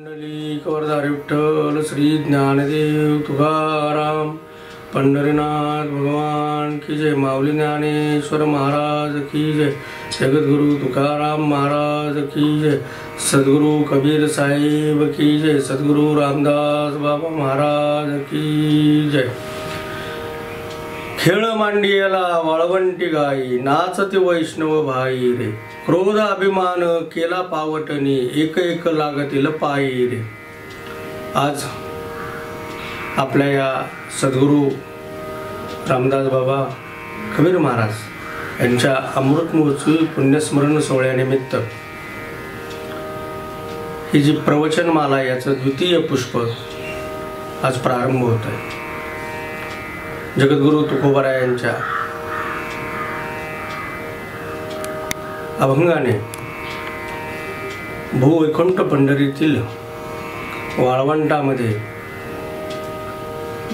पुंडलिक वरदारी विठ्ठल श्री ज्ञानदेव तुकाराम पंढरीनाथ भगवान की जय। माऊली ज्ञानेश्वर महाराज की जय। जगद्गुरु तुकाराम महाराज की जय। सद्गुरु कबीर साहेब की जय। सद्गुरु रामदास बाबा महाराज की जय। खेळ मांडियला वाळवंटी गाई, नाचते वैष्णव भाई रे। क्रोध अभिमान केला पावटणी, एक एक लागतील पायी रे। आज आपल्या या सद्गुरु रामदास बाबा कबीर महाराज यांच्या अमृत महोत्सवी पुण्यस्मरण सोहळ्यानिमित्त ही जी प्रवचनमाला याचं द्वितीय पुष्प आज प्रारंभ होत आहे। जगद्गुरु तुकोबारायांच्या अभंगाने भूवैकुंठ पंढरीतील वाळवंटामध्ये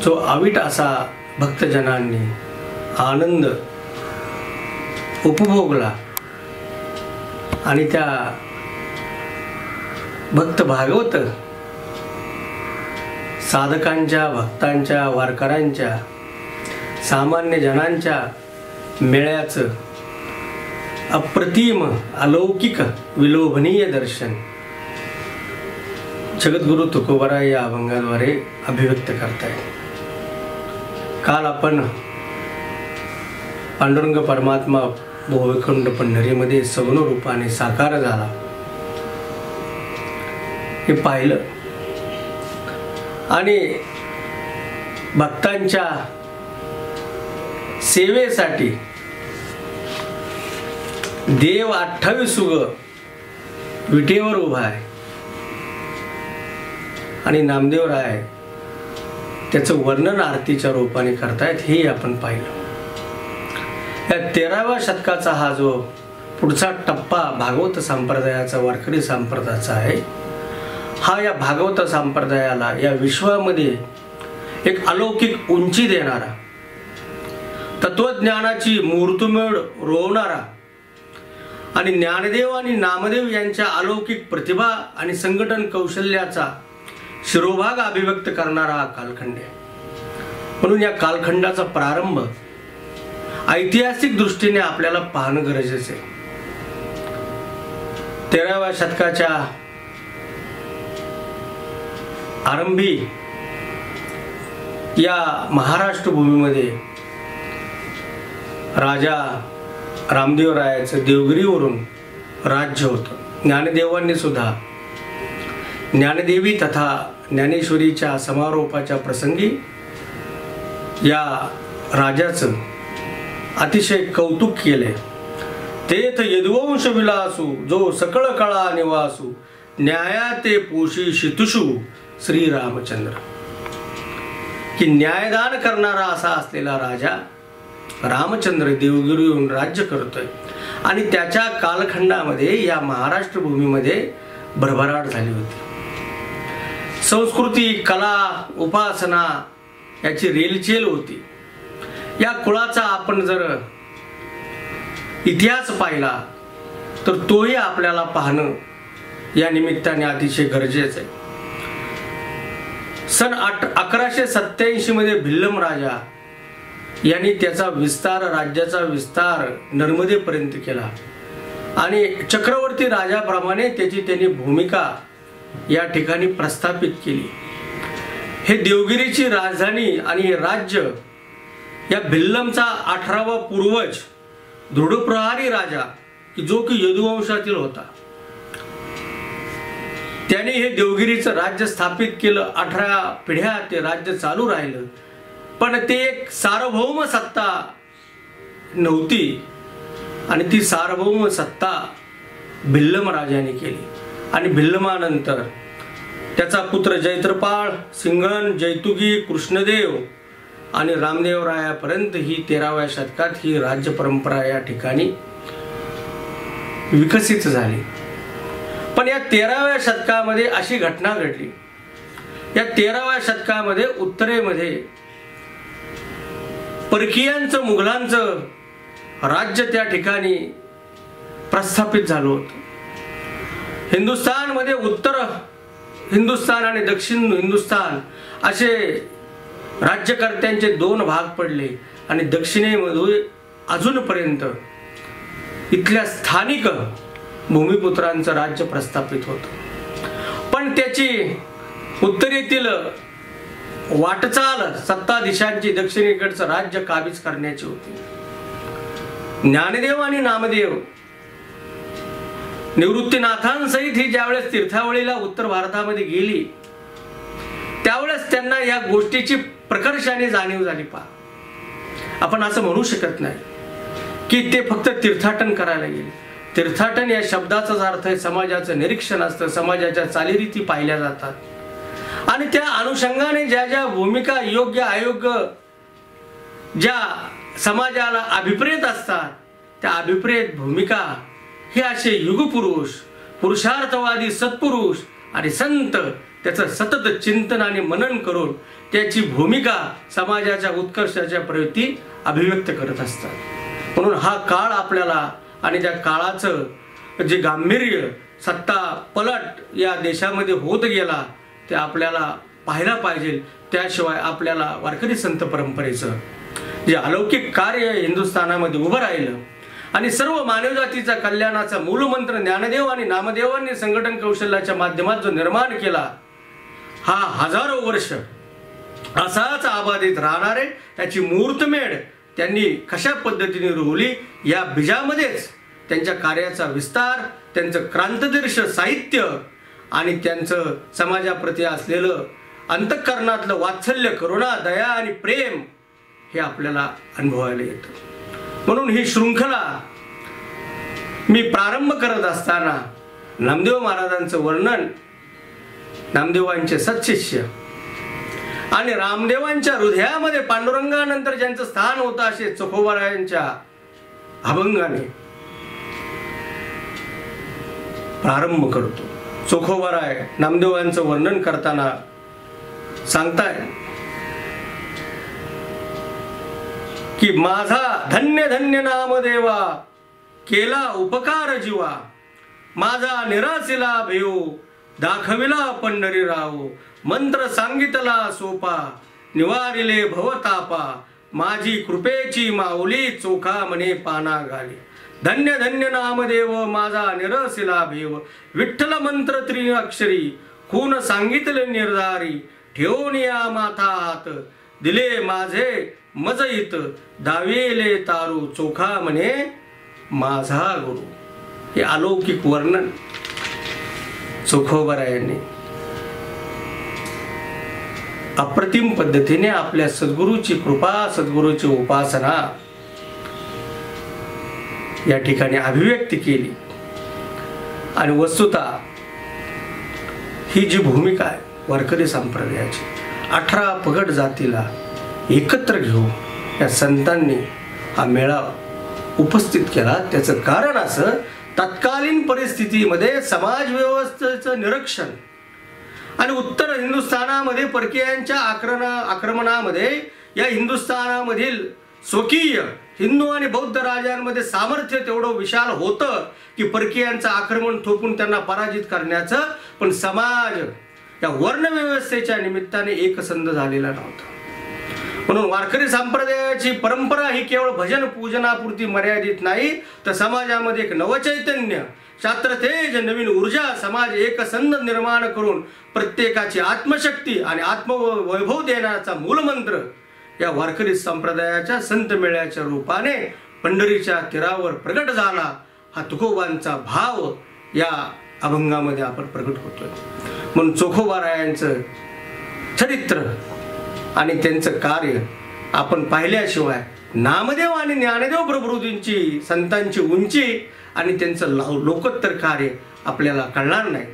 जो अवीट असा भक्तजनांनी आनंद उपभोगला आणि त्या भक्त भागवत साधकांच्या, भक्तांच्या, वारकऱ्यांच्या, सामान्य जनांच्या मेळ्याचं अप्रतिम अलौकिक विलोभनीय दर्शन जगद्गुरु तुकोबाराय या अभंगाद्वारे अभिव्यक्त करताय। काल आपण पांडुरंग परमात्मा भूवैकुंठ पंढरीमध्ये सगुण रूपाने साकार झाला हे पाहिलं आणि भक्तांच्या सेवेसाठी देव 28 विटेवर उभा आहे आणि नामदेवराय त्याचं वर्णन आरतीच्या रूपाने करतायत हे आपण पाहिलं। या 13व्या शतकाचा हा जो पुढचा टप्पा भागवत संप्रदायाचा, वारकरी संप्रदायाचा आहे, हा या भागवत संप्रदायाला या विश्वामध्ये एक अलौकिक उंची देणारा, तत्वज्ञानाची मूर्तमेढ रोवणारा आणि ज्ञानदेव आणि नामदेव यांच्या अलौकिक प्रतिभा आणि संघटन कौशल्याचा शिरोभाग अभिव्यक्त करणारा हा कालखंड आहे। म्हणून या कालखंडाचा प्रारंभ ऐतिहासिक दृष्टीने आपल्याला पाहणं गरजेचं आहे। 13व्या शतकाच्या आरंभी या महाराष्ट्र भूमीमध्ये राजा रामदेवरायाचं देवगिरीवरून राज्य होतं। ज्ञानदेवांनी सुद्धा ज्ञानदेवी तथा ज्ञानेश्वरीच्या समारोपाच्या प्रसंगी या राजाचं अतिशय कौतुक केले। तेथ यदुवंश विलासू, जो सकळ कळा निवासू, न्याया ते पोषी शितुषू श्री रामचंद्र। की न्यायदान करणारा असा असलेला राजा रामचंद्र देवगिरीहून राज्य करतोय आणि त्याच्या कालखंडामध्ये या महाराष्ट्र भूमीमध्ये भरभराट झाली होती। संस्कृती, कला, उपासना याची रेलचेल होती। या कुळाचा आपण जर इतिहास पाहिला तर तोही आपल्याला पाहणं या निमित्ताने अतिशय गरजेचं आहे। सन 1187 मध्ये भिल्लम राजा यांनी त्याचा विस्तार, राज्याचा विस्तार नर्मदेपर्यंत केला आणि चक्रवर्ती राजाप्रमाणे त्याची त्यांनी भूमिका या ठिकाणी प्रस्थापित केली। हे देवगिरीची राजधानी आणि हे राज्य या भिल्लमचा 18वा पूर्वज दृढप्रहारी राजा जो की यदुवंशातील होता, त्याने हे देवगिरीचं राज्य स्थापित केलं। 18 पिढ्या ते राज्य चालू राहिलं, पण ते एक सार्वभौम सत्ता नव्हती आणि ती सार्वभौम सत्ता भिल्लम राजाने केली आणि भिल्लमानंतर त्याचा पुत्र जैत्रपाळ, सिंघन, जैतुगी, कृष्णदेव आणि रामदेवरायापर्यंत ही 13व्या शतकात ही राज्य परंपरा या ठिकाणी विकसित झाली। पण या 13व्या शतकामध्ये अशी घटना घडली। या 13व्या शतकामध्ये उत्तरेमध्ये परकीयांचं, मुघलांचं राज्य त्या ठिकाणी प्रस्थापित झालं होतं। हिंदुस्थान मध्ये उत्तर हिंदुस्थान आणि दक्षिण हिंदुस्थान असे राज्यकर्त्यांचे दोन भाग पडले आणि दक्षिणेमध्ये अजूनपर्यंत इथल्या स्थानिक भूमिपुत्रांचं राज्य प्रस्थापित होतं. पण त्याची उत्तरेतील वाटचाल सत्ताधीशांची दक्षिणेकडचं राज्य काबीज करण्याची होती. ज्ञानदेव आणि नामदेव निवृत्तीनाथांसहित ही ज्यावेळेस तीर्थावळीला उत्तर भारतामध्ये गेली त्यावेळेस त्यांना या गोष्टीची प्रकर्षाने जाणीव झाली. आपण असं म्हणू शकत नाही की ते फक्त तीर्थाटन करायला गेले. तीर्थाटन या शब्दाचाच अर्थ आहे समाजाचं निरीक्षण असतं, समाजाच्या चालीरीती पाहिल्या जातात आणि त्या अनुषंगाने ज्या ज्या भूमिका योग्य अयोग्य ज्या समाजाला अभिप्रेत असतात त्या अभिप्रेत भूमिका हे असे युगपुरुष, पुरुषार्थवादी सत्पुरुष आणि संत त्याचं सतत चिंतन आणि मनन करून त्याची भूमिका समाजाच्या उत्कर्षाच्या प्रवृत्ती अभिव्यक्त करत असतात. म्हणून हा काळ आपल्याला आणि त्या काळाचं जे गांभीर्य सत्ता पलट या देशामध्ये होत गेला ते आपल्याला पाहायला पाहिजे. त्याशिवाय आपल्याला वारकरी संत परंपरेचं जे अलौकिक कार्य हिंदुस्थानामध्ये उभं राहिलं आणि सर्व मानवजातीचा कल्याणाचा मूलमंत्र ज्ञानदेव आणि नामदेवांनी संघटन कौशल्याच्या माध्यमात जो निर्माण केला हा हजारो वर्ष असाच आबादित राहणारे त्याची मूर्तमेढ त्यांनी कशा पद्धतीने रोवली या बीजामध्येच त्यांच्या कार्याचा विस्तार, त्यांचं क्रांतिदर्श साहित्य आणि त्यांचं समाजाप्रती असलेलं अंतःकरणातलं वात्सल्य, करुणा, दया आणि प्रेम हे आपल्याला अनुभवायला येतं. म्हणून ही शृंखला मी प्रारंभ करत असताना नामदेव महाराजांचं वर्णन, नामदेवांचे सत्शिष्य आणि रामदेवांच्या हृदयामध्ये पांडुरंगानंतर ज्यांचं स्थान होतं असे चोखोबारायांच्या अभंगाने प्रारंभ करतो. चोखोबाराय नामदेवांचं वर्णन करताना सांगताय की माझा धन्य धन्य नामदेवा केला उपकार जीवा, माझा निरासिला भेव दाखविला पंढरीराव, मंत्र सांगितला सोपा निवारिले भवतापा, माझी कृपेची माऊली चोखा मने पाना घाली. धन्य धन्य नामदेव माझा निरसिला भेव, विठ्ठल मंत्र त्रिअक्षरी खून सांगितले निर्धारी, ठेवून या माथा हात दिले माझे मजईत, दावेले तारू चोखा म्हणे माझा गुरु. हे अलौकिक वर्णन चोखोबारायांनी अप्रतिम पद्धतीने आपल्या सद्गुरूची कृपा, सद्गुरूची उपासना या ठिकाणी अभिव्यक्ती केली. आणि वस्तुतः ही जी भूमिका आहे वारकरी संप्रदायाची 18 पगड जातीला एकत्र घेऊन या संतांनी हा मेळा उपस्थित केला. त्याचं कारण असं तत्कालीन परिस्थितीमध्ये समाज व्यवस्थेचं निरीक्षण आणि उत्तर हिंदुस्थानामध्ये परकीयांच्या आक्रमणामध्ये या हिंदुस्थानामधील स्वकीय हिंदू आणि बौद्ध राजांमध्ये सामर्थ्य तेवढं विशाल होतं की परकीयांचं आक्रमण थोपून त्यांना पराजित करण्याचं, पण समाज या वर्णव्यवस्थेच्या निमित्ताने एकसंध झालेला नव्हता. म्हणून वारकरी संप्रदायाची परंपरा ही केवळ भजन पूजनापुरती मर्यादित नाही, तर समाजामध्ये एक नवचैतन्य, शास्त्रतेज, नवीन ऊर्जा, समाज एकसंध निर्माण करून प्रत्येकाची आत्मशक्ती आणि आत्मवैभव देण्याचा मूलमंत्र या वारकरी संप्रदायाच्या संत मेळ्याच्या रूपाने पंढरीच्या तीरावर प्रगट झाला. हा तुकोबांचा भाव या अभंगामध्ये आपण प्रगट होतोय. म्हणून चोखोबारायांचं चरित्र आणि त्यांचं कार्य आपण पाहिल्याशिवाय नामदेव आणि ज्ञानदेव प्रभृतींची संतांची उंची आणि त्यांचं लोकोत्तर कार्य आपल्याला कळणार नाही.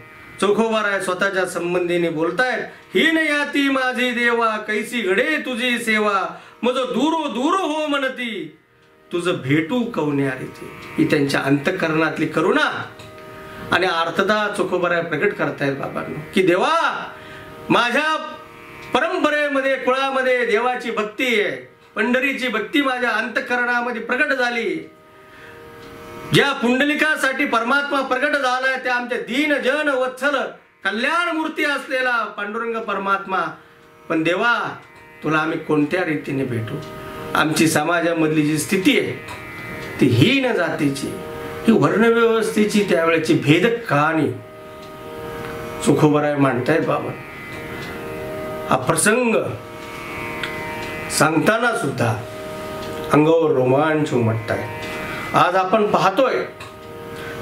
चोखोबाराय स्वतःच्या संबंधीने बोलतायत, हीन याती माझी देवा कैसी घडे तुझी सेवा, मज दूरो दूर हो म्हणती तुझं भेटू कवन्यारी. ही त्यांच्या अंतःकरणातली करुणा आणि अर्थता चोखोबाराय प्रकट करतायत बाबांनो की देवा माझ्या परंपरेमध्ये कुळामध्ये देवाची भक्ती आहे, पंढरीची भक्ती माझ्या अंतःकरणामध्ये प्रकट झाली. ज्या पुंडलिकासाठी परमात्मा प्रकट झालाय त्या आमच्या दीन जन वत्सल कल्याण मूर्ती असलेला पांडुरंग परमात्मा, पण देवा तुला आम्ही कोणत्या रीतीने भेटू? आमची समाजामधली जी स्थिती आहे ती हीन जातीची, ही वर्णव्यवस्थेची, त्यावेळेची भेदक कहाणी चोखोबाराय मांडतायत बाबा. हा प्रसंग सांगताना सुद्धा अंगावर रोमांच उमटताय. आज आपण पाहतोय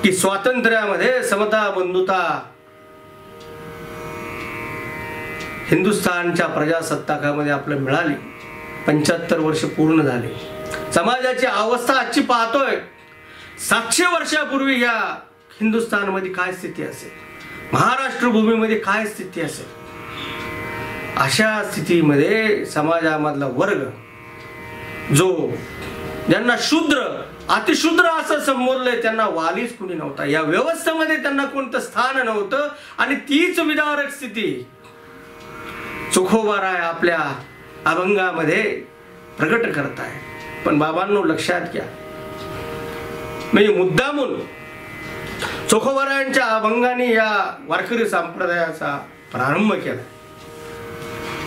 की स्वातंत्र्यामध्ये समता बंधुता हिंदुस्थानच्या प्रजासत्ताकामध्ये आपल्याला मिळाली. 75 वर्ष पूर्ण झाले. समाजाची अवस्था आजची पाहतोय. 700 वर्षापूर्वी या हिंदुस्थानमध्ये काय स्थिती असेल, महाराष्ट्र भूमीमध्ये काय स्थिती असेल, अशा स्थितीमध्ये समाजामधला वर्ग जो ज्यांना शूद्र अतिशूद्र असं संबोधलंय, त्यांना वालीच कुणी नव्हता. या व्यवस्थेमध्ये त्यांना कोणतं स्थान नव्हतं. आणि तीच विदारक स्थिती चोखोबाराय आपल्या अभंगामध्ये प्रकट करताय. पण बाबांनो लक्षात घ्या, म्हणजे मुद्दामून चोखोबारायांच्या अभंगाने या वारकरी संप्रदायाचा प्रारंभ केला.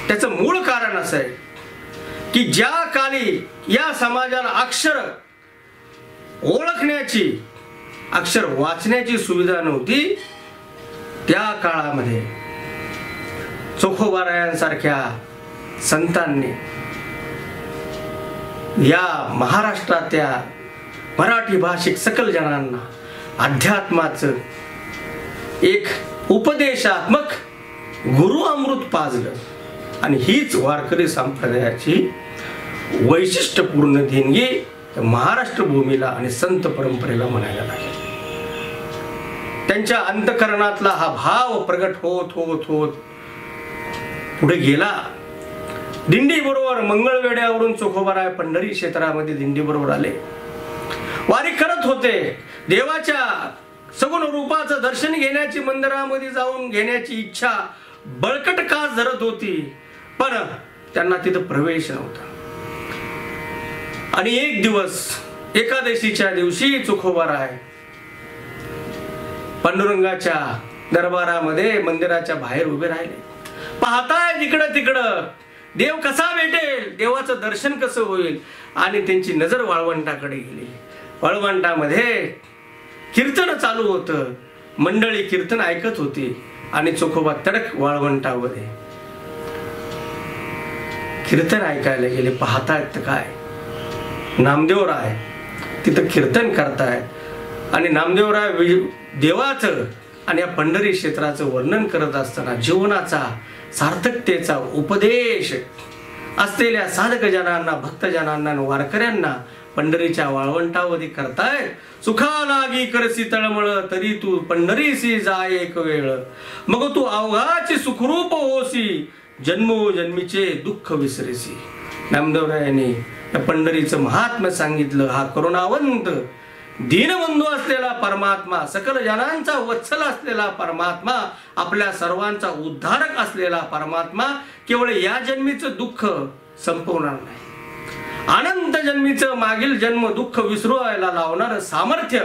त्याचं मूळ कारण असं आहे की ज्या काली या समाजाला अक्षर ओळखण्याची, अक्षर वाचण्याची सुविधा नव्हती, त्या काळामध्ये चोखोबारायांसारख्या संतांनी या महाराष्ट्रातल्या मराठी भाषिक सकल जनांना अध्यात्माचं एक उपदेशात्मक गुरु अमृत पाजलं. आणि हीच वारकरी संप्रदायाची वैशिष्ट्यपूर्ण देणगी महाराष्ट्र भूमीला आणि संत परंपरेला म्हणायला लागेल. त्यांच्या अंतकरणातला हा भाव प्रगट होत होत होत पुढे गेला. दिंडी बरोबर मंगळवेढ्यावरून चोखोबाराय पंढरी क्षेत्रामध्ये दिंडी बरोबर आले. वारी करत होते. देवाच्या सगुण रूपाचं दर्शन घेण्याची, मंदिरामध्ये जाऊन घेण्याची इच्छा बळकट कास धरत होती, पण त्यांना तिथं प्रवेश नव्हता. आणि एक दिवस एकादशीच्या दिवशी चोखोबाराय पांडुरंगाच्या दरबारामध्ये मंदिराच्या बाहेर उभे राहिले. पाहताय जिकडं तिकडं देव कसा भेटेल, देवाचं दर्शन कसं होईल. आणि त्यांची नजर वाळवंटाकडे गेली. वाळवंटामध्ये कीर्तन चालू होतं. मंडळी कीर्तन ऐकत होती आणि चोखोबा तडक वाळवंटामध्ये कीर्तन ऐकायला गेले. पाहतायत काय, नामदेवराय तिथं कीर्तन करतायत. आणि नामदेवराय देवाचं आणि या पंढरी क्षेत्राचं वर्णन करत असताना जीवनाचा सार्थकतेचा उपदेश असलेल्या साधक जनांना, भक्तजनांना, वारकऱ्यांना पंढरीच्या वाळवंटावधी करतायत. सुखा लागी करसी तळमळ, तरी तू पंढरीसी जाय एक वेळ. मग तू अवघाची सुखरूप होसी, जन्मोजन्मीचे दुःख विसरेसी. नामदेवरायांनी या पंढरीचं महात्म्य सांगितलं. हा करुणावंत दीनबंधू असलेला परमात्मा, सकल जनांचा वत्सल असलेला परमात्मा, आपल्या सर्वांचा उद्धारक असलेला परमात्मा केवळ या जन्मीचं दुःख संपवणार नाही, अनंत जन्मीचं मागील जन्म दुःख विसरायला लावणार सामर्थ्य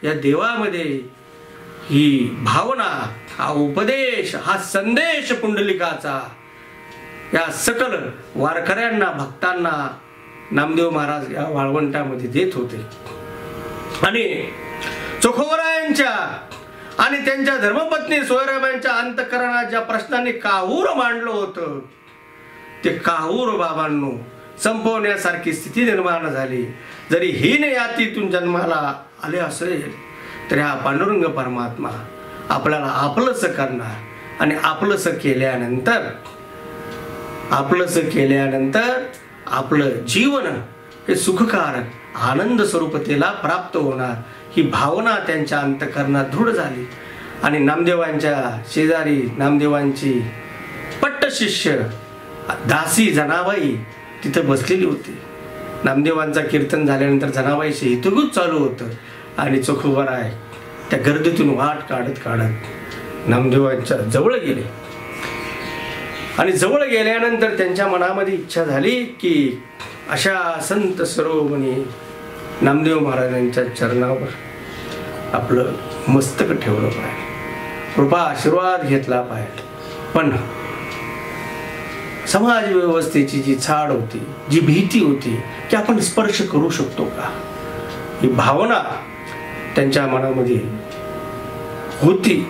या देवामध्ये. ही भावना, हा उपदेश, हा संदेश पुंडलिकाचा या सकल वारकऱ्यांना, भक्तांना नामदेव महाराज या वाळवंटामध्ये देत होते. आणि चोखोबारायांच्या आणि त्यांच्या धर्मपत्नी सोयराबाईंच्या अंतःकरणात ज्या प्रश्नांनी काहूर मांडलं होतं, ते काहूर बाबांनो संपवण्यासारखी स्थिती निर्माण झाली. जरी हीन यातीतून जन्माला आले असेल तरी हा पांडुरंग परमात्मा आपल्याला आपलंसं करणार. आणि आपलंसं केल्यानंतर आपलं जीवन हे सुखकारक आनंद स्वरूपतेला प्राप्त होणार. ही भावना त्यांच्या अंतःकरणात दृढ झाली. आणि नामदेवांच्या शेजारी नामदेवांची पट्ट शिष्य दासी जनाबाई तिथं बसलेली होती. नामदेवांचा कीर्तन झाल्यानंतर जनाबाईशी हितगुज चालू होतं. आणि चोखोबाराय त्या गर्दीतून वाट काढत काढत नामदेवांच्या जवळ गेले. आणि जवळ गेल्यानंतर त्यांच्या मनामध्ये इच्छा झाली की अशा संत सरोमणी नामदेव महाराजांच्या चरणावर आपलं मस्तक ठेवलं पाहिजे. कृपा आशीर्वाद घेतला पाहिजे. पण समाज व्यवस्थेची जी छाड होती, जी भीती होती की आपण स्पर्श करू शकतो का, ही भावना त्यांच्या मनामध्ये होती.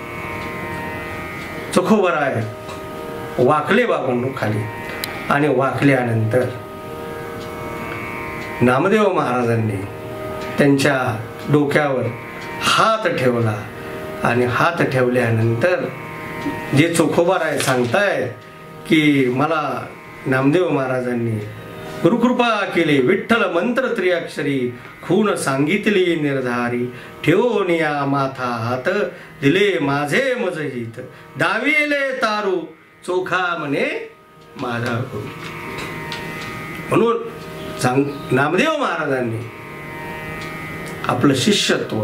चोखोबराय वाकले बाबांनो खाली, आणि वाकल्यानंतर नामदेव महाराजांनी त्यांच्या डोक्यावर हात ठेवला. आणि हात ठेवल्यानंतर जे चोखोबराय सांगताय की मला नामदेव महाराजांनी गुरुकृपा केली, विठ्ठल मंत्र त्रिअक्षरी खून सांगितली निर्धारी, ठेवून या माथा हात दिले माझे मजहित, दाविले तारू चोखा म्हणे माझा गुरु. म्हणून नामदेव महाराजांनी आपलं शिष्यत्व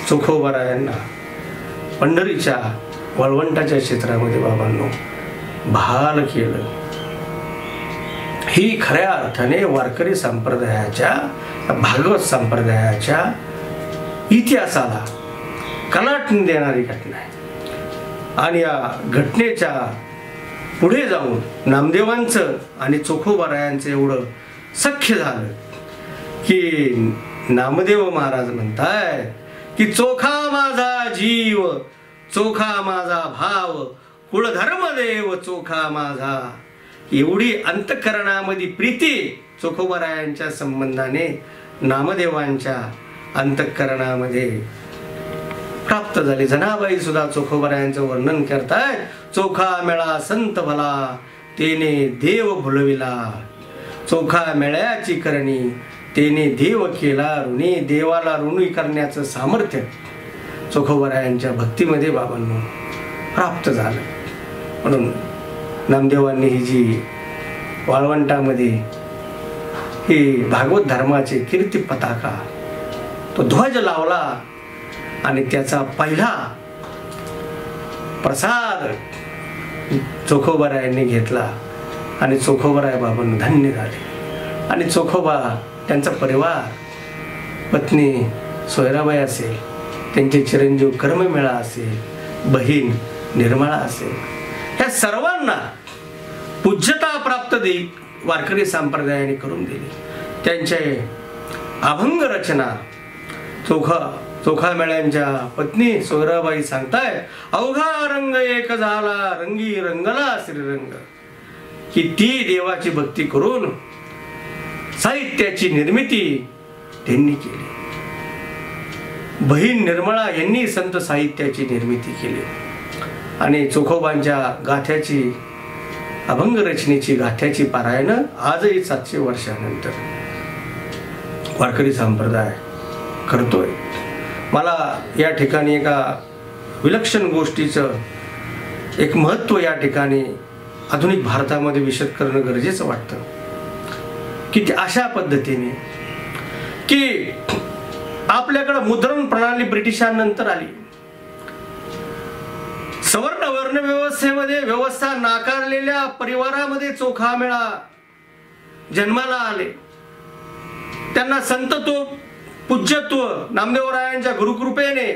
चोखोबरायांना पंढरीच्या वळवंटाच्या क्षेत्रामध्ये बाबांनो बहाल केलं. ही खऱ्या अर्थाने वारकरी संप्रदायाच्या, भागवत संप्रदायाच्या इतिहासाला कलाटणी देणारी घटना आहे. आणि या घटनेच्या पुढे जाऊन नामदेवांचं आणि चोखोबरायांचं एवढं सख्य झालं की नामदेव महाराज म्हणताय की चोखा माझा जीव, चोखा माझा भाव, कुळधर्म देव चोखा माझा. एवढी अंतःकरणामध्ये प्रीती चोखोबरायांच्या संबंधाने नामदेवांच्या अंतःकरणामध्ये प्राप्त झाली. जनाबाई सुद्धा चोखोबरायांचं वर्णन करतायत. चोखा मेळा संत भला, तेने देव भुलविला, चोखा मेळ्याची करणी, तेने देव केला ऋणी. देवाला ऋणी करण्याचं सामर्थ्य चोखोबरायांच्या भक्तीमध्ये बाबांनो प्राप्त झालं. म्हणून नामदेवांनी ही जी वाळवंटामध्ये ही भागवत धर्माची कीर्ती पताका, तो ध्वज लावला आणि त्याचा पहिला प्रसाद चोखोबरायांनी घेतला. आणि चोखोबराय बाबांनो धन्य झाले. आणि चोखोबा, त्यांचा परिवार, पत्नी सोयराबाई असेल, त्यांचे चिरंजीव कर्ममेळा असेल, बहीण निर्मळा असेल, ह्या सर्वांना पूज्यता प्राप्त वारकरी संप्रदायाने करून दिली. त्यांचे अभंग रचना चोखा मेळ्यांच्या पत्नी सोयराबाई सांगताय, अवघा रंग एक झाला, रंगी रंगला श्रीरंग. की ती देवाची भक्ती करून साहित्याची निर्मिती त्यांनी केली. बहीण निर्मळा यांनी संत साहित्याची निर्मिती केली. आणि चोखोबांच्या गाथ्याची, अभंग रचनेची, गाथ्याची पारायण आजही 700 वर्षानंतर वारकरी संप्रदाय करतोय. मला या ठिकाणी एका विलक्षण गोष्टीचं एक महत्त्व या ठिकाणी आधुनिक भारतामध्ये विशद करणं गरजेचं वाटतं की अशा पद्धतीने की आपल्याकडे मुद्रण प्रणाली ब्रिटिशांनंतर आली. सवर्ण वर्ण व्यवस्थेमध्ये व्यवस्था नाकारलेल्या परिवारामध्ये चोखामेळा जन्माला आले. त्यांना संतत्व, पूज्यत्व नामदेवरायांच्या गुरुकृपेने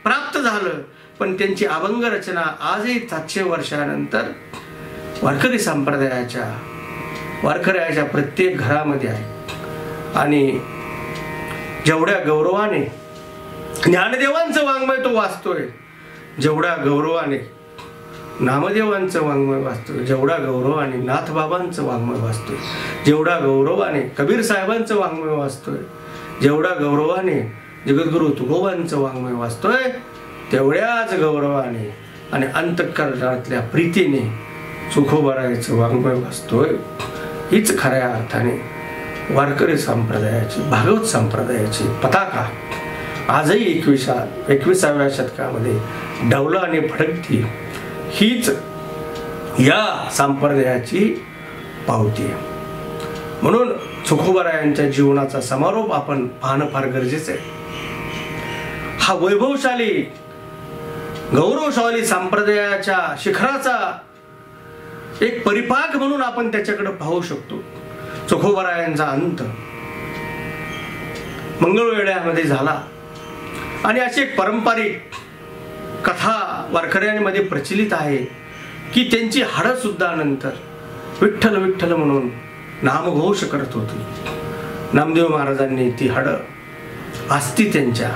प्राप्त झालं. पण त्यांची अभंग रचना आजही 700 वर्षानंतर वारकरी वारकऱ्याच्या प्रत्येक घरामध्ये आहे. आणि जेवढ्या गौरवाने ज्ञानदेवांचं वाङ्मय तो वाचतोय, जेवढ्या गौरवाने नामदेवांचं वाङ्मय वाचतोय, जेवढ्या गौरवाने नाथबाबांचं वाङ्मय वाचतोय, जेवढ्या गौरवाने कबीर साहेबांचं वाङ्मय वाचतोय, जेवढ्या गौरवाने जगद्गुरु तुकोबांचं वाङ्मय वाचतोय, तेवढ्याच गौरवाने आणि अंतःकरणातल्या प्रीतीने चोखोबरायांचं वाङ्मय वाचतोय. हीच खऱ्या अर्थाने वारकरी संप्रदायाची, भागवत संप्रदायाची पताका आजही 21व्या शतकामध्ये डौला आणि फडकती. हीच या संप्रदायाची पावती आहे. म्हणून चोखोबरायांच्या जीवनाचा समारोप आपण पाहणं फार गरजेचं आहे. हा वैभवशाली, गौरवशाली संप्रदायाच्या शिखराचा एक परिपाक म्हणून आपण त्याच्याकडे पाहू शकतो. चोखोबरायांचा अंत मंगळवेढ्यामध्ये झाला आणि अशी एक पारंपरिक कथा वारकऱ्यांमध्ये प्रचलित आहे की त्यांची हाडं सुद्धा नंतर विठ्ठल विठ्ठल म्हणून नामघोष करत होती. नामदेव महाराजांनी ती हाडं अस्थी त्यांच्या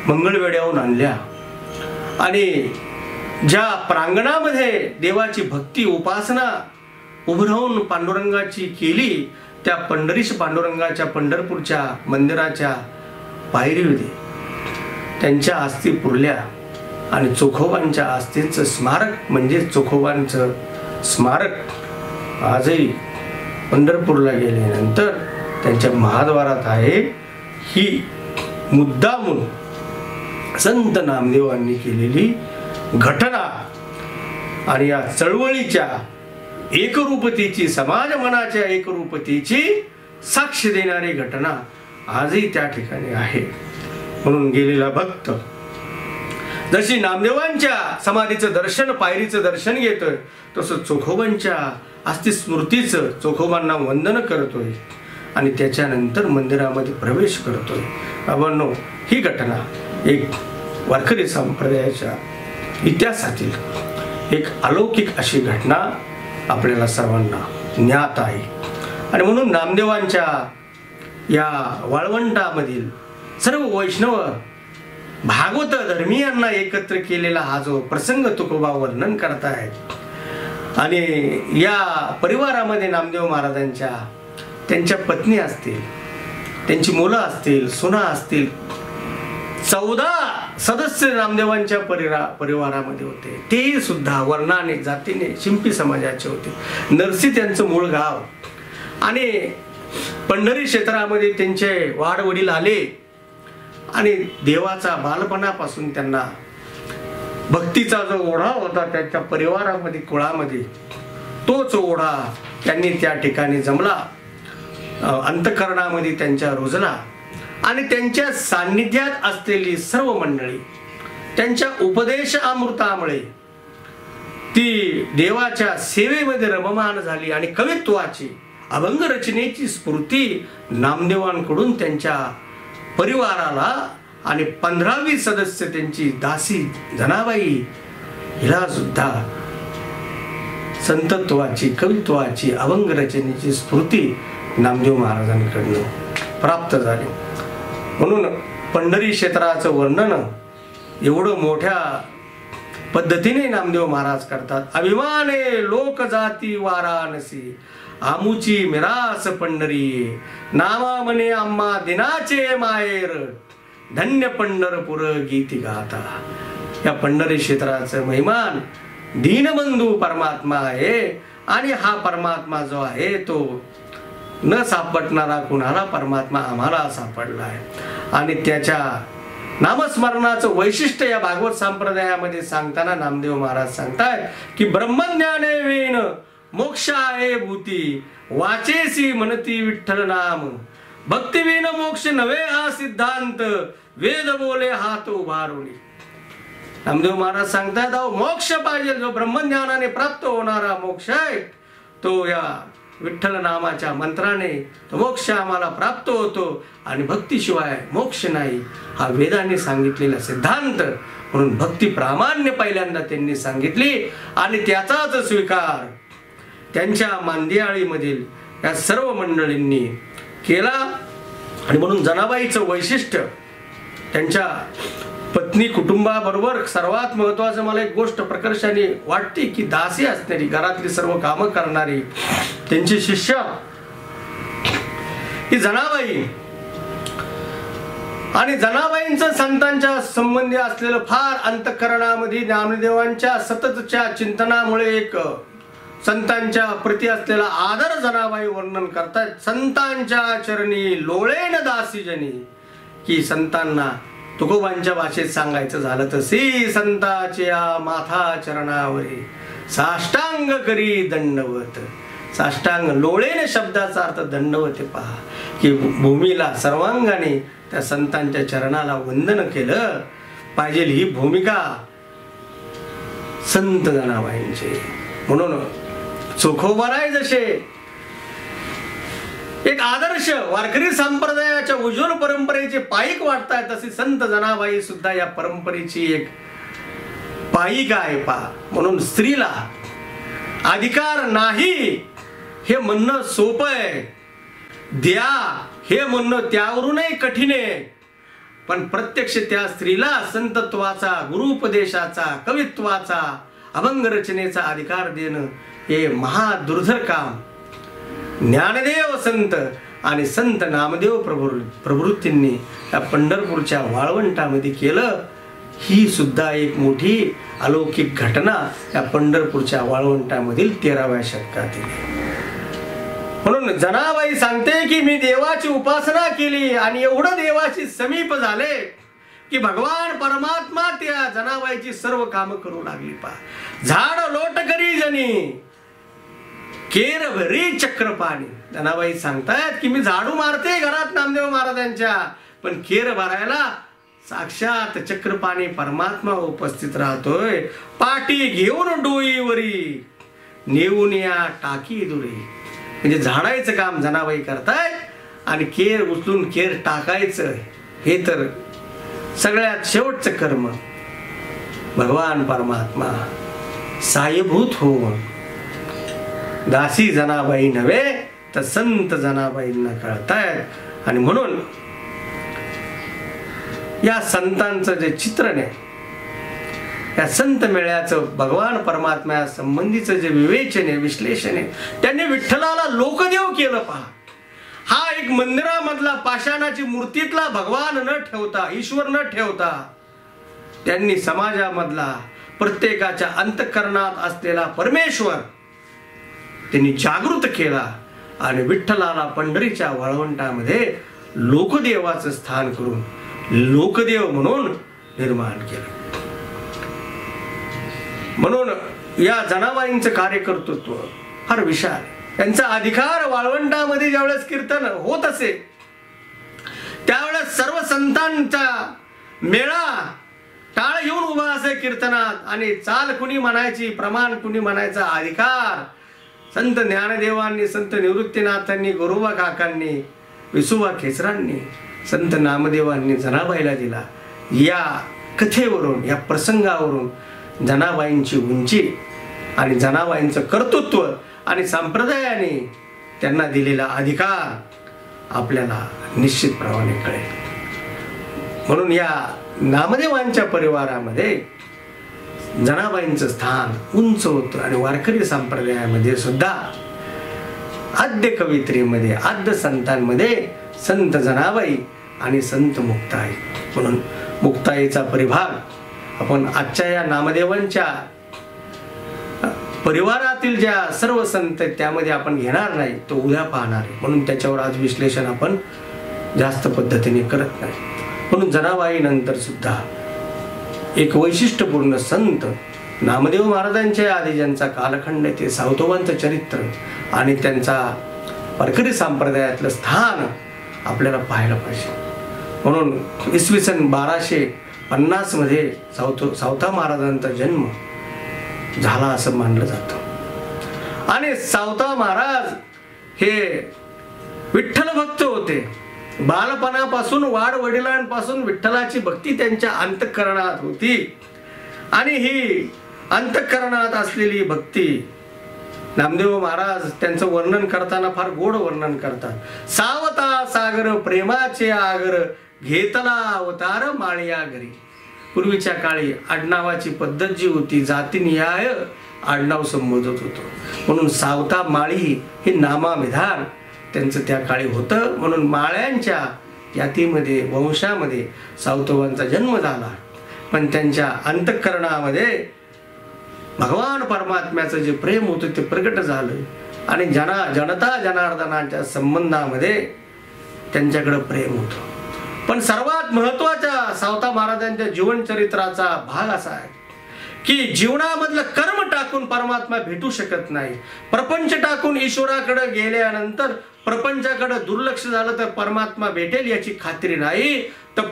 मंगळवेढ्याहून आणल्या आणि ज्या प्रांगणामध्ये देवाची भक्ती उपासना उभं राहून पांडुरंगाची केली, त्या पंढरीश पांडुरंगाच्या पंढरपूरच्या मंदिराच्या पायरीमध्ये त्यांच्या अस्थी पुरल्या आणि चोखोबांच्या अस्थींचं स्मारक म्हणजे चोखोबांचं स्मारक आजही पंढरपूरला गेल्यानंतर त्यांच्या महाद्वारात आहे. ही मुद्दामून संत नामदेवांनी केलेली घटना आणि या चळवळीच्या एकरूपतेची, समाज मनाच्या एकरूपतेची साक्ष देणारी घटना आजही त्या ठिकाणी आहे. म्हणून गेलेला भक्त जशी नामदेवांच्या समाधीचं दर्शन, पायरीचं दर्शन घेतोय, तसं चोखोबांच्या अस्थि स्मृतीचं, चोखोबांना वंदन करतोय आणि त्याच्यानंतर मंदिरामध्ये प्रवेश करतोय. बाबांनो, ही घटना एक वारकरी संप्रदायाच्या इतिहासातील एक अलौकिक अशी घटना आपल्याला सर्वांना ज्ञात आहे. आणि म्हणून नामदेवांच्या या वाळवंटामधील सर्व वैष्णव भागवत धर्मीयांना एकत्र केलेला हा जो प्रसंग तुकोबा वर्णन करतायत. आणि या परिवारामध्ये नामदेव महाराजांच्या त्यांच्या पत्नी असतील, त्यांची मुलं असतील, सुना असतील, 14 सदस्य नामदेवांच्या परिवारामध्ये होते. तेही सुद्धा वर्णाने, जातीने शिंपी समाजाचे होते. नरसी त्यांचं मूळ गाव आणि पंढरी क्षेत्रामध्ये त्यांचे वाडवडील आले आणि देवाचा बालपणापासून त्यांना भक्तीचा जो ओढा होता त्यांच्या परिवारामध्ये, कुळामध्ये, तोच ओढा त्यांनी त्या ठिकाणी जमला, अंतःकरणामध्ये त्यांच्या रुजला. आणि त्यांच्या सान्निध्यात असलेली सर्व मंडळी त्यांच्या उपदेश अमृतामुळे ती देवाच्या सेवेमध्ये रममान झाली आणि कवित्वाची, अभंग रचनेची स्फूर्ती नामदेवांकडून त्यांच्या परिवाराला आणि 15वी सदस्य त्यांची दासी जनाबाई हिला सुद्धा संतत्वाची, कवित्वाची, अभंग रचनेची स्फूर्ती नामदेव महाराजांकडून प्राप्त झाली. म्हणून पंढरी क्षेत्राचं वर्णन एवढं मोठ्या पद्धतीने नामदेव महाराज करतात. अभिमाने लोक जाती वाराणसी, आमुची मिरास पंढरी, नामा मने आम्हा दिनाचे माहेर, धन्य पंढरपूर गीती गाता. या पंढरी क्षेत्राचं महिमान दीनबंधू परमात्मा आहे आणि हा परमात्मा जो आहे तो न सापडणारा कुणाला परमात्मा आम्हाला सापडला आहे. आणि त्याच्या नामस्मरणाचं वैशिष्ट्य या भागवत संप्रदायामध्ये सांगताना नामदेव महाराज सांगतात की ब्रह्मज्ञाने वेन मोक्ष आहे भूती, वाचेसी म्हणती विठ्ठल नाम, भक्ती विन मोक्ष नवे हा सिद्धांत, वेद बोले हात उभारुनी. नामदेव महाराज सांगतात अहो मोक्ष पाहिजे, जो ब्रह्मज्ञानाने प्राप्त होणारा मोक्ष आहे तो या विठ्ठल नामाच्या मंत्राने तो मोक्ष आम्हाला प्राप्त होतो आणि भक्तीशिवाय मोक्ष नाही, हा वेदाने सांगितलेला सिद्धांत. म्हणून भक्ती प्रामाण्य पहिल्यांदा त्यांनी सांगितली आणि त्याचाच स्वीकार त्यांच्या मांदियाळीमधील या सर्व मंडळींनी केला. आणि म्हणून जनाबाईचं वैशिष्ट्य त्यांच्या पत्नी कुटुंबाबरोबर सर्वात महत्वाचं मला एक गोष्ट प्रकर्षाने वाटते की दासी असणारी, घरातली सर्व कामं करणारी त्यांची शिष्य ही जनाबाई. आणि जनाबाईंचं संतांच्या संबंधी असलेलं फार अंतःकरणामध्ये नामदेवांच्या सततच्या चिंतनामुळे एक संतांच्या प्रती असलेला आदर जनाबाई वर्णन करतात. संतांच्या चरणी लोळेन दासी जनी, की संतांना तुकोबांच्या भाषेत सांगायचं झालं तर श्री संताच्या माथा चरणावरी साष्टांग करी दंडवत. साष्टांग लोळेन शब्दाचा अर्थ दंडवत पहा, की भूमीला सर्वांगाने त्या संतांच्या चरणाला वंदन केलं पाहिजे. ही भूमिका संत जनाबाईंची. म्हणून चोखोबाराय जसे एक आदर्श वारकरी संप्रदायाच्या उज्ज्वल परंपरेचे पाईक वाटताय, तशी संत जनाबाई सुद्धा या परंपरेची एक पाईक आहे पहा. म्हणून स्त्रीला अधिकार नाही हे म्हणणं सोपं आहे, द्या हे म्हणणं त्यावरूनही कठीण आहे. पण प्रत्यक्ष त्या स्त्रीला संतत्वाचा, गुरुपदेशाचा, कवित्वाचा, अभंग रचनेचा अधिकार देणं हे महादुर्धर काम ज्ञानदेव संत आणि संत नामदेव प्रभृतींनी या पंढरपूरच्या वाळवंटामध्ये केलं. ही सुद्धा एक मोठी अलौकिक घटना या पंढरपूरच्या वाळवंटामधील 13व्या शतकातील. म्हणून जनाबाई सांगते की मी देवाची उपासना केली आणि एवढं देवाची समीप झाले की भगवान परमात्मा त्या जनाबाईची सर्व कामं करू लागली. पा झाड लोट करी जनी केर भरी चक्रपाणी. जनाबाई सांगतायत की मी झाडू मारते घरात नामदेव महाराजांच्या, पण केर भरायला साक्षात चक्रपाणी परमात्मा उपस्थित राहतोय. पाटी घेऊन डोईवरी नेऊन या टाकी दुरी. म्हणजे झाडायचं काम जनाबाई करतायत आणि केर उचलून केर टाकायचं हे तर सगळ्यात शेवटचं कर्म. भगवान परमात्मा सायभूत होऊन दासी जनाबाई नव्हे तर संत जनाबाईंना कळतायत. आणि म्हणून या संतांचं जे चित्रण आहे, या संत मेळ्याचं भगवान परमात्म्या संबंधीचं जे विवेचन आहे, विश्लेषण आहे, त्यांनी विठ्ठलाला लोकदेव केलं. पहा हा एक मंदिरामधला पाषाणाची मूर्तीतला भगवान न ठेवता, ईश्वर न ठेवता, त्यांनी समाजामधला प्रत्येकाच्या अंतःकरणात असलेला परमेश्वर त्यांनी जागृत केला आणि विठ्ठलाला पंढरीच्या वाळवंटामध्ये लोकदेवाचं स्थान करून लोकदेव म्हणून निर्माण केलं. म्हणून या जनाबाईंचं कार्यकर्तृत्व फार विशाल. त्यांचा अधिकार वाळवंटामध्ये ज्यावेळेस कीर्तन होत असे त्यावेळेस सर्व संतांचा मेळा टाळ घेऊन उभा असे कीर्तनात, आणि चाल कुणी म्हणायची, प्रमाण कुणी म्हणायचा अधिकार संत ज्ञानदेवांनी, संत निवृत्तीनाथांनी, गुरुबा काकांनी, विसुबा खेचरांनी, संत नामदेवांनी जनाबाईला दिला. या कथेवरून, या प्रसंगावरून जनाबाईंची उंची आणि जनाबाईंचं कर्तृत्व आणि संप्रदायाने त्यांना दिलेला अधिकार आपल्याला निश्चितप्रमाणे कळेल. म्हणून या नामदेवांच्या परिवारामध्ये जनाबाईंचं स्थान उंच होतं आणि वारकरी संप्रदायामध्ये सुद्धा आद्य कवित्रीमध्ये, आद्य संतांमध्ये संत जनाबाई आणि संत मुक्ताई. म्हणून मुक्ताईचा परिभाग आपण आजच्या या नामदेवांच्या परिवारातील ज्या सर्व संत त्यामध्ये आपण घेणार नाही, तो उद्या पाहणार आहे. म्हणून त्याच्यावर आज विश्लेषण आपण जास्त पद्धतीने करत नाही. म्हणून जनाबाई नंतर सुद्धा एक वैशिष्ट्यपूर्ण संत नामदेव महाराजांच्या आधी ज्यांचा कालखंड ते सावतोबांचं चरित्र आणि त्यांचा वारकरी संप्रदायातलं स्थान आपल्याला पाहायला पाहिजे. म्हणून इसवी सन 1250 मध्ये सावता महाराजांचा जन्म झाला असं मानलं जातं. आणि सावता महाराज हे विठ्ठल भक्त होते. बालपणापासून वाड वडिलांपासून विठ्ठलाची भक्ती त्यांच्या अंतःकरणात होती. आणि ही अंतःकरणात असलेली भक्ती नामदेव महाराज त्यांचं वर्णन करताना फार गोड वर्णन करतात. सावता सागर प्रेमाचे आगर घेतला अवतार माळिया घरी. पूर्वीच्या काळी आडनावाची पद्धत जी होती जातीनिहाय आडनाव संबोधत होतो. म्हणून सावता माळी हे नामाविधान त्यांचं त्या काळी होतं. म्हणून माळ्यांच्या जातीमध्ये, वंशामध्ये सावतोबांचा जन्म झाला. पण त्यांच्या अंतःकरणामध्ये भगवान परमात्म्याचं जे प्रेम होतं ते प्रकट झालं आणि जनता जनार्दनाच्या संबंधामध्ये त्यांच्याकडे प्रेम होतं. पण सर्वात महत्वाचा सावता महाराजांच्या जीवनचरित्राचा भाग असा आहे की जीवनामधलं कर्म टाकून परमात्मा भेटू शकत नाही. प्रपंच टाकून ईश्वराकडे गेल्यानंतर प्रपंचाकडे दुर्लक्ष झालं तर परमात्मा भेटेल याची खात्री नाही. तर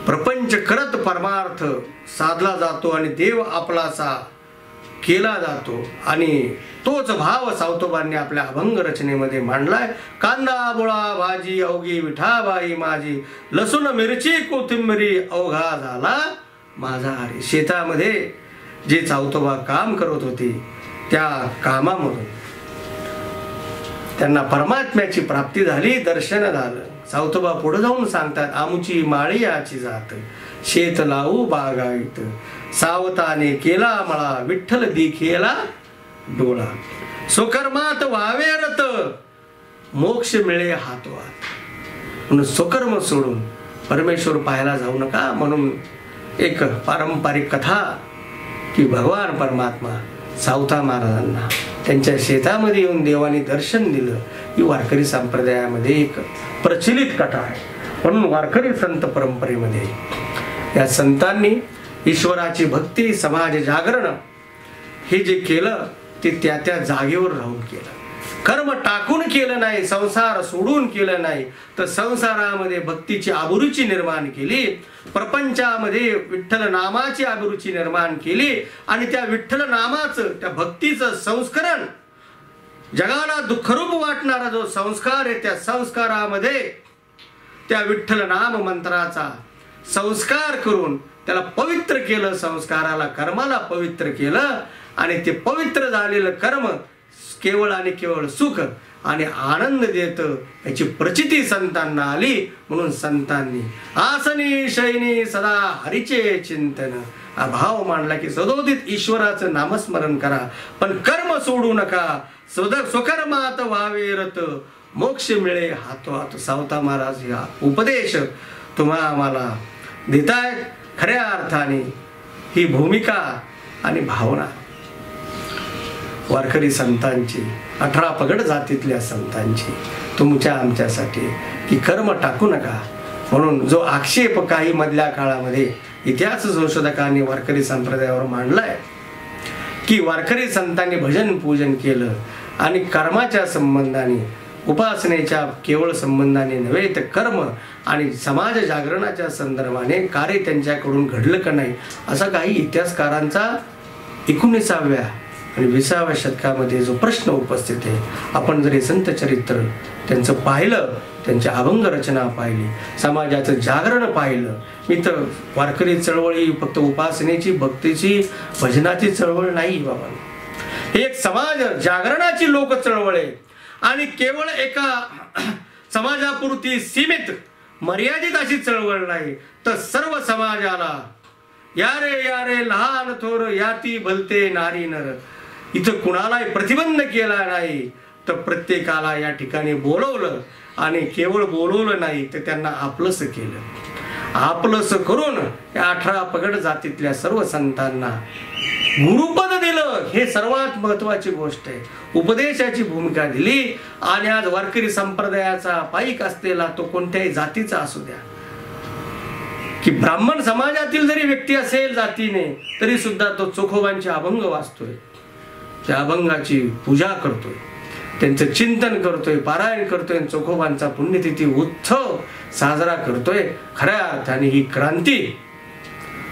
प्रपंच करत परमार्थ साधला जातो आणि देव आपलासा केला जातो आणि तोच भाव सावतोबांनी आपल्या अभंग रचनेमध्ये मांडलाय. कांदा बोळा भाजी अवघी विठाबाई माझी, लसूण मिरची कोथिंबरी अवघा झाला माझा हरी. शेतामध्ये जे सावतोबा काम करत होते त्या कामामधून त्यांना परमात्म्याची प्राप्ती झाली, दर्शन झालं. सावतोबा पुढे जाऊन सांगतात, आमुची माळी याची जात, शेत लावू बागायत, सावताने केला मळा, विठ्ठल दिखेला डोळा, स्वकर्मात व्हावे रत, मोक्ष मिळे हातवात. म्हणून स्वकर्म सोडून परमेश्वर पाहायला जाऊ नका. म्हणून एक पारंपरिक कथा की भगवान परमात्मा सावता महाराजांना त्यांच्या शेतामध्ये येऊन देवाने दर्शन दिलं, ही वारकरी संप्रदायामध्ये एक प्रचलित कथा आहे. म्हणून वारकरी संत परंपरेमध्ये या संतांनी ईश्वराची भक्ती, समाज जागरण हे जे केलं ते त्या त्या जागेवर राहून केलं. कर्म टाकून केलं नाही, संसार सोडून केलं नाही, तर संसारामध्ये भक्तीची अभिरुची निर्माण केली, प्रपंचामध्ये विठ्ठल नामाची अभिरुची निर्माण केली आणि त्या विठ्ठल नामाचं, त्या भक्तीचं संस्करण, जगाला दुःखरूप वाटणारा जो संस्कार आहे त्या संस्कारामध्ये त्या विठ्ठल नाम मंत्राचा संस्कार करून त्याला पवित्र केलं. संस्काराला, कर्माला पवित्र केलं आणि ते पवित्र झालेलं कर्म केवळ आणि केवळ सुख आणि आनंद देत, याची प्रचिती संतांना आली. म्हणून संतांनी आसनी शयनी सदा हरीचे चिंतन हा भाव मांडला की सदोदित ईश्वराचं नामस्मरण करा, पण कर्म सोडू नका, स्वकर्मात व्हावे रत, मोक्ष मिळे हातोहात. सावता महाराज हा उपदेश तुम्हा आम्हाला देतायत. खऱ्या अर्थाने ही भूमिका आणि भावना वारकरी संतांची, 18 पगड जातीतल्या संतांची तुमच्या आमच्यासाठी की कर्म टाकू नका. म्हणून जो आक्षेप काही मधल्या काळामध्ये इतिहास संशोधकांनी वारकरी संप्रदायावर मांडलाय की वारकरी संतांनी भजन पूजन केलं आणि कर्माच्या संबंधाने, उपासनेच्या केवळ संबंधाने नव्हे तर कर्म आणि समाज जागरणाच्या संदर्भाने कार्य त्यांच्याकडून घडलं का नाही, असा काही इतिहासकारांचा 19व्या आणि 20व्या शतकामध्ये जो प्रश्न उपस्थित आहे. आपण जर हे संत चरित्र त्यांचं पाहिलं, त्यांच्या अभंग रचना पाहिली, समाजाचं जागरण पाहिलं. मी तर वारकरी चळवळी फक्त उपासनेची, भक्तीची, भजनाची चळवळ नाही बाबा, हे एक समाज जागरणाची लोक चळवळ आहे आणि केवळ एका समाजापुरती सीमित मर्यादित अशी चळवळ नाही, तर सर्व समाजाला यारे यारे लहान थोर याती भलते नारी नर, इथं कुणालाही प्रतिबंध केला नाही, तर प्रत्येकाला या ठिकाणी बोलवलं आणि केवळ बोलवलं नाही तर त्यांना आपलंस केलं. आपलंस करून या 18 पगड जातीतल्या सर्व संतांना गुरुपद दिलं. हे सर्वात महत्वाची गोष्ट आहे. उपदेशाची भूमिका दिली आणि आज वारकरी संप्रदायाचा पाईक असलेला तो कोणत्याही जातीचा असू द्या, की ब्राह्मण समाजातील जरी व्यक्ती असेल जातीने, तरी सुद्धा तो चोखोबांचे अभंग वाचतोय, त्या अभंगाची पूजा करतोय, त्यांचं चिंतन करतोय, पारायण करतोय, चोखोबांचा पुण्यतिथी उत्सव साजरा करतोय. खऱ्या अर्थाने ही क्रांती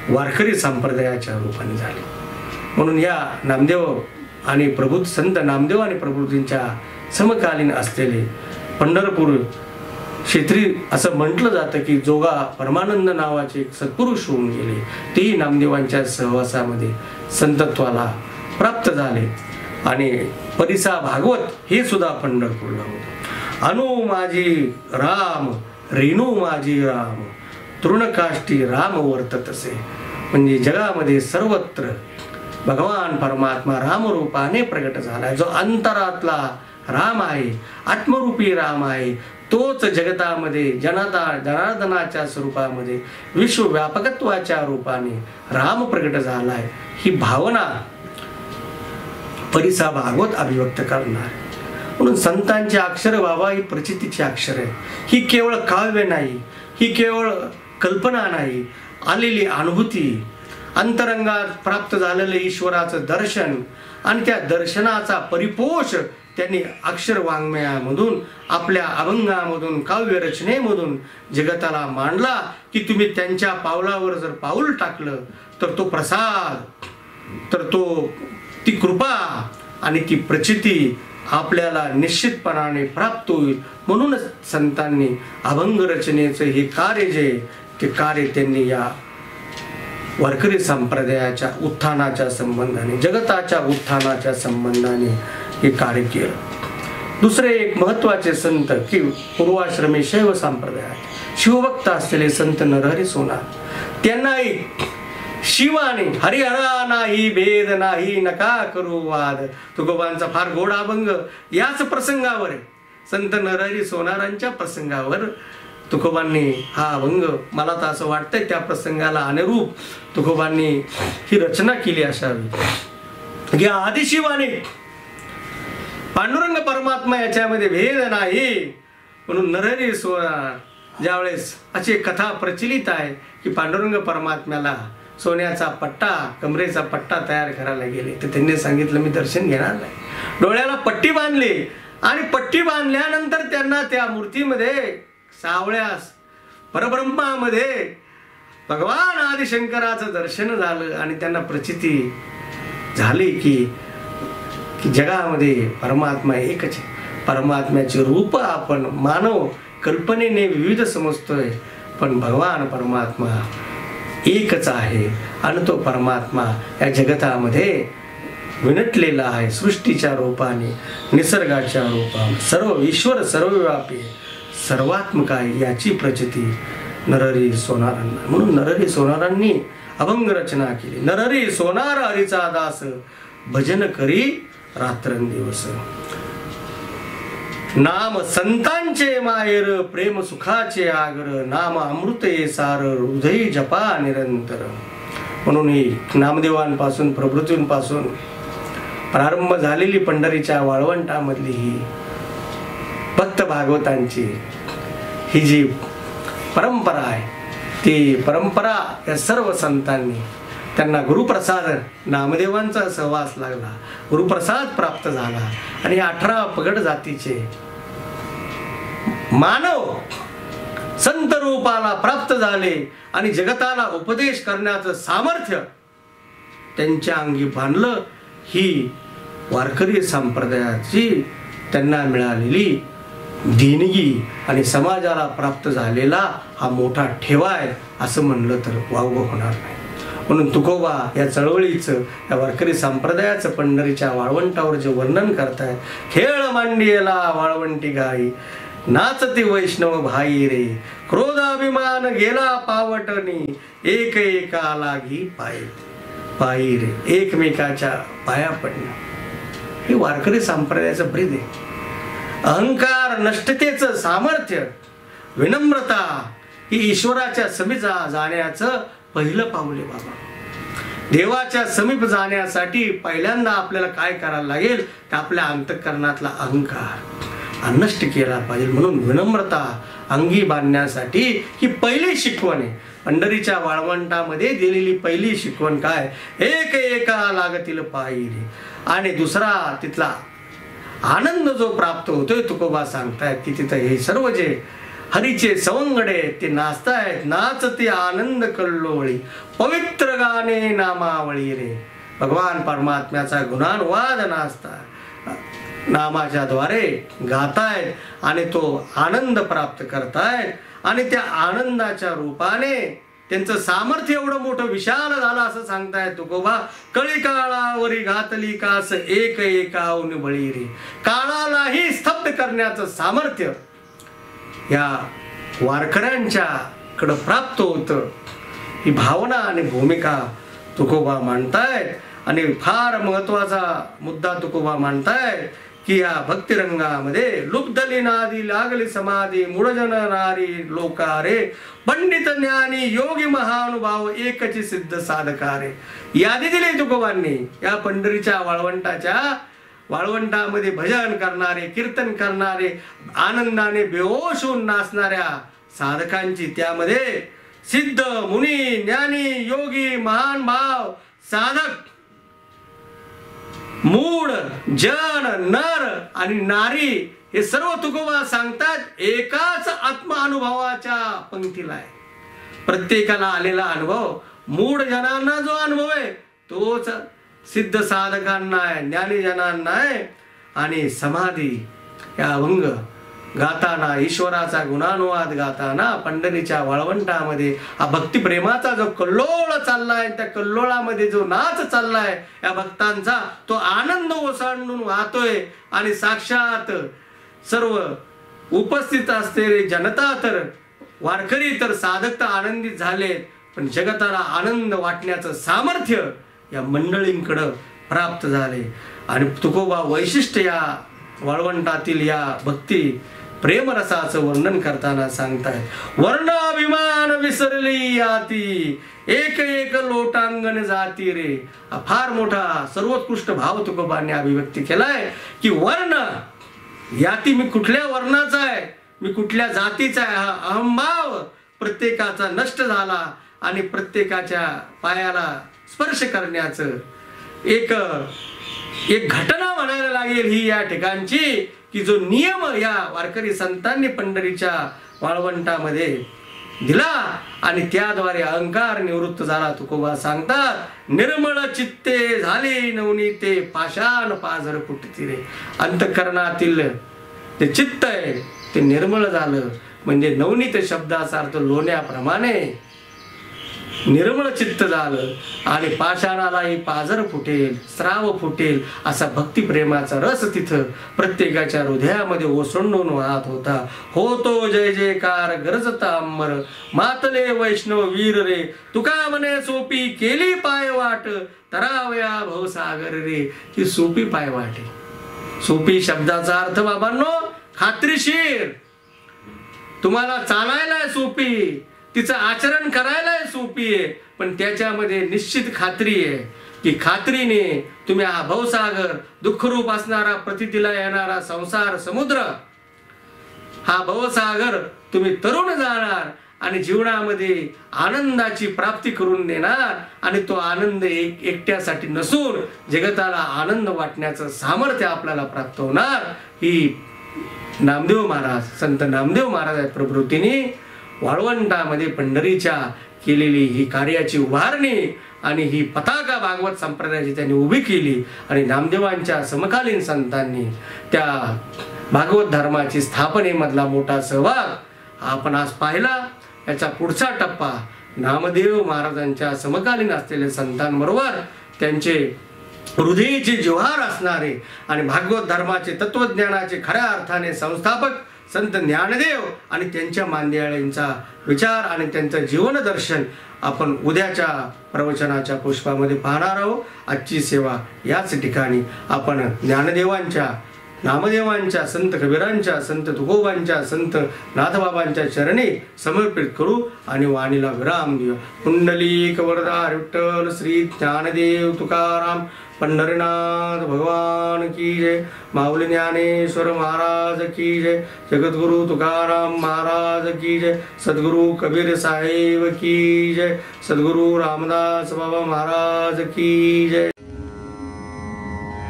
वारकरी संप्रदायाच्या रूपाने झाली. म्हणून या नामदेव आणि प्रभू संत नामदेव आणि प्रभूजींच्या समकालीन असलेले पंढरपूर क्षेत्री असं म्हटलं जातं की जोगा परमानंद नावाचे एक सत्पुरुष होऊन गेले, तेही नामदेवांच्या सहवासामध्ये संतत्वाला प्राप्त झाले. आणि परिसा भागवत हे सुद्धा पंढरपूरला होते. अनु माझी राम रेणू माझी राम, तृणकाष्टी राम वर्ततसे. म्हणजे जगामध्ये सर्वत्र भगवान परमात्मा रामरूपाने प्रगट झाला. जो अंतरातला राम आहे, आत्मरूपी राम आहे, तोच जगतामध्ये जनार्दनाच्या स्वरूपामध्ये विश्वव्यापकत्वाच्या रूपाने राम प्रगट झालाय. ही भावना परिसा भागवत अभिव्यक्त करणार. म्हणून संतांची अक्षर बाबा ही प्रचितीची अक्षर आहे. ही केवळ काव्य नाही, ही केवळ कल्पना नाही, आलेली अनुभूती, अंतरंगात प्राप्त झालेलं ईश्वराचं दर्शन आणि त्या दर्शनाचा परिपोष त्यांनी अक्षर वाङ्मयामधून, आपल्या अभंगामधून, काव्य रचनेमधून जगताला मांडला. की तुम्ही त्यांच्या पावलावर जर पाऊल टाकलं तर तो प्रसाद तर ती कृपा आणि ती प्रचिती आपल्याला निश्चितपणाने प्राप्त होईल. म्हणूनच संतांनी अभंग रचनेचं हे कार्य जे ते कार्य त्यांनी या वारकरी संप्रदायाच्या उत्थानाच्या संबंधाने, जगताच्या उत्थानाच्या संबंधाने हे कार्य केलं. दुसरे एक महत्वाचे संत की पूर्वाश्रमी शैव संप्रदायात शिवभक्त असलेले संत नरहरी सोनार, त्यांनाही शिवाने हरिहरा नाही भेद नाही नका करू वाद, तुकोबांचा फार गोड अभंग याच प्रसंगावर आहे. संत नरहरी सोनारांच्या प्रसंगावर तुकोबांनी हा अभंग, मला तर असं वाटतंय त्या प्रसंगाला अनुरूप तुकोबांनी ही रचना केली असावी. या आदिशिवाने पांडुरंग परमात्मा याच्यामध्ये भेद नाही म्हणून नरहरी सोनार ज्यावेळेस अशी कथा प्रचलित आहे की पांडुरंग परमात्म्याला सोन्याचा पट्टा, कमरेचा पट्टा तयार करायला गेले तर त्यांनी सांगितलं मी दर्शन घेणार नाही. डोळ्याला पट्टी बांधली आणि पट्टी बांधल्यानंतर त्यांना त्या मूर्तीमध्ये सावळ्यास परब्रह्मामध्ये भगवान आदिशंकराचं दर्शन झालं आणि त्यांना प्रचिती झाली की जगामध्ये परमात्मा एकच आहे. परमात्म्याचे रूप आपण मानव कल्पनेने विविध समजतोय, पण भगवान परमात्मा एकच आहे आणि तो परमात्मा या जगतामध्ये विनटलेला आहे. सृष्टीच्या रूपाने, निसर्गाच्या रूपाने सर्व ईश्वर सर्वव्यापी सर्वात्मक आहे याची प्रचिती नरहरी सोनारांना. म्हणून नरहरी सोनारांनी अभंग रचना केली. नरहरी सोनार हरीचा दास, भजन करी रात्रंदिवस. नाम संतांचे माहेर, प्रेम सुखाचे आगर, नाम अमृते सार, हृदय जपा निरंतर. म्हणून ही नामदेवांपासून प्रभृतींपासून प्रारंभ झालेली पंढरीच्या वाळवंटामधली ही भक्त भागवतांची ही जी परंपरा आहे, ती परंपरा या सर्व संतांनी, त्यांना गुरुप्रसाद नामदेवांचा सहवास लागला, गुरुप्रसाद प्राप्त झाला आणि 18 पगड जातीचे मानव संत रूपाला प्राप्त झाले आणि जगताला उपदेश करण्याचं सामर्थ्य त्यांच्या अंगी बांधलं. ही वारकरी संप्रदायाची त्यांना मिळालेली देणगी आणि समाजाला प्राप्त झालेला हा मोठा ठेवा आहे असं म्हणलं तर वावगं होणार नाही. म्हणून तुकोबा या चळवळीचं, या वारकरी संप्रदायाचं पंढरीच्या वाळवंटावर जे वर्णन करतायत, खेळ मांडियला वाळवंटी गाई, नाचती वैष्णव भाई रे, क्रोधाभिमान गेला पावटणी, एक एका लागी पायी रे, एकमेकाच्या पाया पडणं हे वारकरी संप्रदायाचं ब्रीद आहे. अहंकार नष्टतेचं सामर्थ्य, विनम्रता ही ईश्वराच्या समीप जाण्याचं पहिलं पाऊल आहे बाबा. देवाच्या समीप जाण्यासाठी पहिल्यांदा आपल्याला काय करायला लागेल तर आपल्या अंतःकरणातला अहंकार नष्ट केला पाहिजे. म्हणून विनम्रता अंगी बांधण्यासाठी ही पहिली शिकवण आहे. पंढरीच्या वाळवंटामध्ये दिलेली पहिली शिकवण काय, एक एका लागतील पायी रे. आणि दुसरा तिथला आनंद जो प्राप्त होतोय तुकोबा सांगतायत की तिथं हे सर्व जे हरीचे सवंगडे ते नाचतायत, नाचते आनंद कल्लोळी, पवित्र गाणे नामावळी रे. भगवान परमात्म्याचा गुणानुवाद नाचताय, नामाच्या द्वारे गातायत आणि तो आनंद प्राप्त करतायत आणि त्या आनंदाच्या रूपाने त्यांचं सामर्थ्य एवढं मोठं विशाल झालं असं सांगतायत तुकोबा. कळी काळावरी घातली कास, एक एकावून बळी रे. काळालाही स्तब्ध करण्याचं सामर्थ्य या वारकऱ्यांच्या कडे प्राप्त होतं. ही भावना आणि भूमिका तुकोबा मांडतायत. आणि फार महत्वाचा मुद्दा तुकोबा मांडतायत की या भक्तिरंगामध्ये लुब्धली नादी लागली समाधी, मूढजन नारी लोकारे, पंडित ज्ञानी योगी महानुभाव, एकची सिद्ध साधकारे. यादी दिली तुकोबांनी या पंढरीच्या वाळवंटामध्ये भजन करणारे, कीर्तन करणारे, आनंदाने बेहोश होऊन नाचणाऱ्या साधकांची. त्यामध्ये सिद्ध, मुनी, ज्ञानी, योगी, महान भाव, साधक, मूढ, जन, नर आणि नारी हे सर्व तुकोबा सांगतात एकाच आत्मानुभवाच्या पंक्तीला आहे. प्रत्येकाला आलेला अनुभव, मूढ जनांना जो अनुभव आहे तोच सिद्ध साधकांना आहे, ज्ञानीजनांना आहे. आणि समाधी या अभंग गाताना, ईश्वराचा गुणानुवाद गाताना पंढरीच्या वाळवंटामध्ये हा भक्ती प्रेमाचा जो कल्लोळ चाललाय, त्या कल्लोळामध्ये जो नाच चाललाय या भक्तांचा, तो आनंद ओसांडून वाहतोय. आणि साक्षात सर्व उपस्थित असलेली जनता तर, वारकरी तर, साधक तर आनंदित झालेत, पण जगताला आनंद वाटण्याचं सामर्थ्य या मंडळींकडं प्राप्त झाले. आणि तुकोबा वैशिष्ट्य या वाळवंटातील या भक्ती प्रेमरसाचं वर्णन करताना सांगताय. वर्ण अभिमान विसरली याती, एक एक लोटांगण जाती रे. हा फार मोठा सर्वोत्कृष्ट भाव तुकोबांनी अभिव्यक्ती केलाय की वर्ण याती, मी कुठल्या वर्णाचा आहे, मी कुठल्या जातीचा आहे, हा अहंभाव प्रत्येकाचा नष्ट झाला. आणि प्रत्येकाच्या पायाला स्पर्श करण्याचं एक घटना म्हणायला लागेल ही या ठिकाणची, की जो नियम या वारकरी संतांनी पंढरीच्या वाळवंटामध्ये दिला आणि त्याद्वारे अहंकार निवृत्त झाला. तुकोबा सांगतात, निर्मळ चित्ते झाले नवनीते, पाषाण पाझर फुटती रे. अंतःकरणातील ते चित्त आहे ते निर्मळ झालं, म्हणजे नवनीत शब्दाचा अर्थ लोण्याप्रमाणे निर्मळ चित्त झालं. आणि पाषाणालाही पाझर फुटेल, स्राव फुटेल असा भक्तिप्रेमाचा रस तिथं प्रत्येकाच्या हृदयामध्ये ओसंडून वाहत होता. होतो जय जयकार गरजता अंबर, मातले वैष्णव वीर रे. तुका म्हणे सोपी केली पायवाट, तरावया भवसागर रे. ही सोपी पायवाट आहे. सोपी शब्दाचा अर्थ बाबांनो खात्रीशीर. तुम्हाला चालायला सोपी, तिचं आचरण करायला सोपी आहे, पण त्याच्यामध्ये निश्चित खात्री आहे की खात्रीने तुम्ही हा भवसागर, दुःखरूप असणारा, प्रतितीला येणारा संसार समुद्र, हा भवसागर तुम्ही तरुण जाणार आणि जीवनामध्ये आनंदाची प्राप्ती करून देणार. आणि तो आनंद एकट्यासाठी नसून जगताला आनंद वाटण्याचं सामर्थ्य आपल्याला प्राप्त होणार. ही नामदेव महाराज, संत नामदेव महाराज प्रभृतीने वाळवंटामध्ये पंढरीच्या केलेली ही कार्याची उभारणी आणि ही पताका भागवत संप्रदायाची त्यांनी उभी केली. आणि नामदेवांच्या समकालीन संतांनी त्या भागवत धर्माची स्थापनेमधला मोठा सहभाग आपण आज पाहिला. याचा पुढचा टप्पा नामदेव महाराजांच्या समकालीन असलेल्या संतांबरोबर त्यांचे हृदयाचे जिव्हार असणारे आणि भागवत धर्माचे, तत्वज्ञानाचे खऱ्या अर्थाने संस्थापक संत ज्ञानदेव आणि त्यांच्या मांदियाळींचा विचार आणि त्यांचं जीवनदर्शन आपण उद्याच्या प्रवचनाच्या पुष्पामध्ये पाहणार आहोत. आजची सेवा याच ठिकाणी आपण ज्ञानदेवांच्या, नामदेवांच्या, संत कबीरांच्या, संत तुकोबांच्या, संत नाथबाबांच्या चरणी समर्पित करू आणि वाणीला विराम देऊ. कुंडलिक वरदा विठ्ठल श्री ज्ञानदेव तुकाराम पंढरीनाथ भगवान की जय. माऊली ज्ञानेश्वर महाराज की जय. जगद्गुरु तुकाराम महाराज की जय. सद्गुरु कबीर साहेब की जय. सद्गुरु रामदास बाबा महाराज की जय.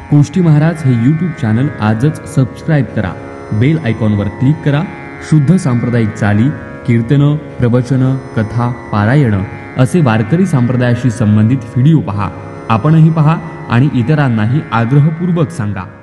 कोष्टी महाराज हे यूट्यूब चॅनल आजच सबस्क्राईब करा. बेल आयकॉनवर क्लिक करा. शुद्ध सांप्रदायिक चाली, कीर्तन, प्रवचन, कथा, पारायण असे वारकरी संप्रदायाशी संबंधित व्हिडिओ पहा. आपणही पहा आणि इतरांनाही आग्रहपूर्वक सांगा.